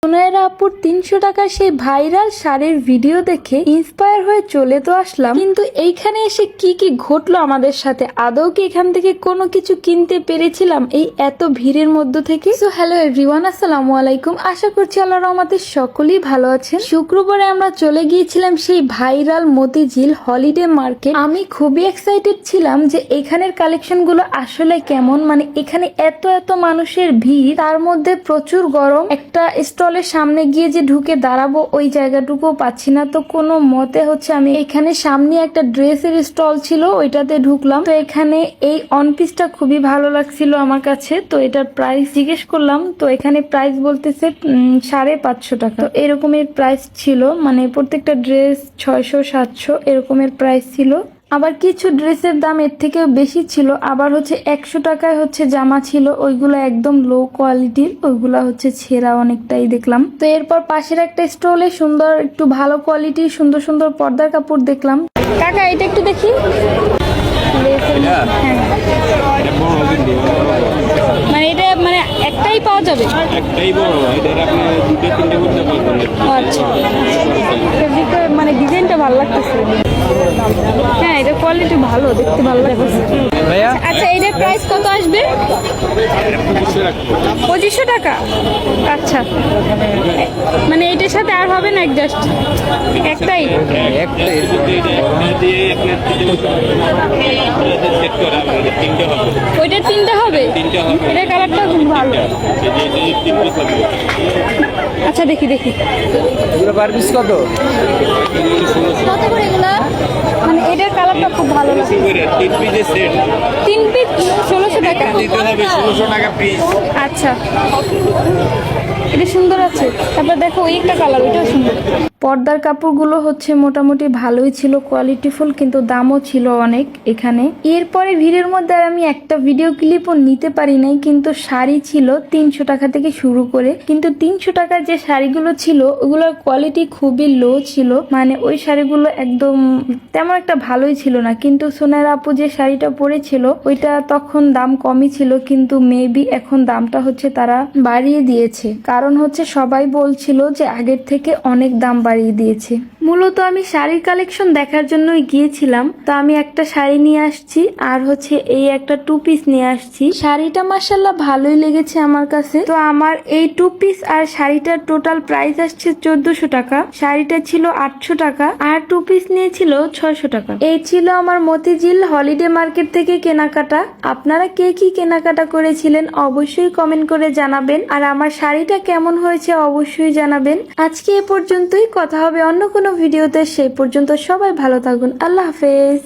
সুনাইরা আপুর 300 টাকার সেই ভাইরাল শাড়ির ভিডিও দেখে ইন্সপায়ার হয়ে চলে তো আসলাম, কিন্তু এইখানে এসে কি কি ঘটলো আমাদের সাথে, আদৌ কি এখান থেকে কোনো কিছু কিনতে পেরেছিলাম এই এত ভিড়ের মধ্যে থেকে? সো হ্যালো এভরিওয়ান, আসসালামু আলাইকুম। আশা করছি আল্লাহর রহমতে সকলেই ভালো আছেন। শুক্রবারে আমরা চলে গিয়েছিলাম সেই ভাইরাল মতিঝিল হলিডে মার্কেট। আমি খুবই এক্সাইটেড ছিলাম যে এখানের কালেকশন গুলো আসলে কেমন, মানে এখানে এত এত মানুষের ভিড়, তার মধ্যে প্রচুর গরম। একটা স্টলের সামনে গিয়ে যে ঢুকে দাঁড়াবো ওই জায়গাটুকুও পাচ্ছি না, তো কোনো মতে আমি এখানে সামনে একটা ড্রেসের স্টল ছিল ওইটাতে ঢুকলাম। তো এখানে এই অন পিসটা খুবই ভালো লাগছিল আমার কাছে, তো এটার প্রাইস জিজ্ঞেস করলাম। তো এখানে প্রাইস বলতেছে 550 টাকা। তো এরকমের প্রাইস ছিল, মানে প্রত্যেকটা ড্রেস 600-700 এরকমের প্রাইস ছিল। আবার কিছু ড্রেসের দাম এর থেকে বেশি ছিল। আবার 100 টাকায় জামা ছিল, ওইগুলো একদম লো কোয়ালিটির, ওইগুলা ছেঁড়া অনেকটাই দেখলাম। তো এরপর পাশের একটা স্টলে সুন্দর একটু ভালো কোয়ালিটির সুন্দর সুন্দর পর্দার কাপড় দেখলাম। কাকা এটা একটু দেখি। হ্যাঁ, মানে এটা মানে একটাই পাওয়া যাবে? একটাই বড়, এটা আপনি দুটো তিনটে করতে পারবেন। আচ্ছা, মানে ডিজাইনটা ভালো লাগতেছে। হ্যাঁ, এটা কোয়ালিটি ভালো, দেখতে ভালো লাগতেছে। আচ্ছা, এটার প্রাইস কত আসবে? 2500 টাকা। আচ্ছা, মানে এটার সাথে আর হবে না অ্যাডজাস্ট? একটাই? ওইটা তিনটা হবে? এটার কালারটা খুব ভালো। আচ্ছা, দেখি দেখি পার পিস কত? কত করে এগুলো? মানে এটার কালারটা খুব ভালো লাগে। 3 পিসের সেট, 3 পিস 1600 টাকা দিতে হবে 1600 টাকা পিস। আচ্ছা, এটা সুন্দর আছে। তারপর দেখো ওই একটা কালার, ওইটাও সুন্দর। পর্দার কাপড়গুলো মোটামুটি ভালোই ছিল, কোয়ালিটিফুল, কিন্তু দামও ছিল অনেক এখানে। এরপরে ভিড়ের মধ্যে আমি একটা ভিডিও ক্লিপও নিতে পারি নাই, কিন্তু শাড়ি ছিল 300 টাকা থেকে শুরু করে। কিন্তু 300 টাকার যে শাড়িগুলো ছিল ওগুলোর কোয়ালিটি খুবই লো ছিল, মানে ওই শাড়িগুলো একদম তেমন একটা ভালোই ছিল না। কিন্তু সুনাইরা আপু যে শাড়িটা পরেছিল ওইটা তখন দাম কমই ছিল, কিন্তু মেবি এখন দামটা তারা বাড়িয়ে দিয়েছে, কারণ সবাই বলছিল যে আগের থেকে অনেক দাম বাড়িয়ে দিয়েছে। মূলত আমি শাড়ির কালেকশন দেখার জন্যই গিয়েছিলাম। তো আমি একটা শাড়ি নিয়ে আসছি, আর এই একটা 2 পিস নিয়ে আসছি। শাড়িটা মাশাআল্লাহ ভালোই লেগেছে আমার কাছে। তো আমার এই 2 পিস আর শাড়িটার টোটাল প্রাইস আসছে 1400 টাকা। শাড়িটা ছিল 800 টাকা আর 2 পিস নিয়েছিল 600 টাকা। এই ছিল আমার মতিঝিল হলিডে মার্কেট থেকে কেনাকাটা। আপনারা কে কি কেনাকাটা করেছিলেন অবশ্যই কমেন্ট করে জানাবেন, আর আমার শাড়িটা কেমন হয়েছে অবশ্যই জানাবেন। আজকে এ পর্যন্তই, কথা হবে অন্য কোনো ভিডিওতে। সেই পর্যন্ত সবাই ভালো থাকুন। আল্লাহ হাফেজ।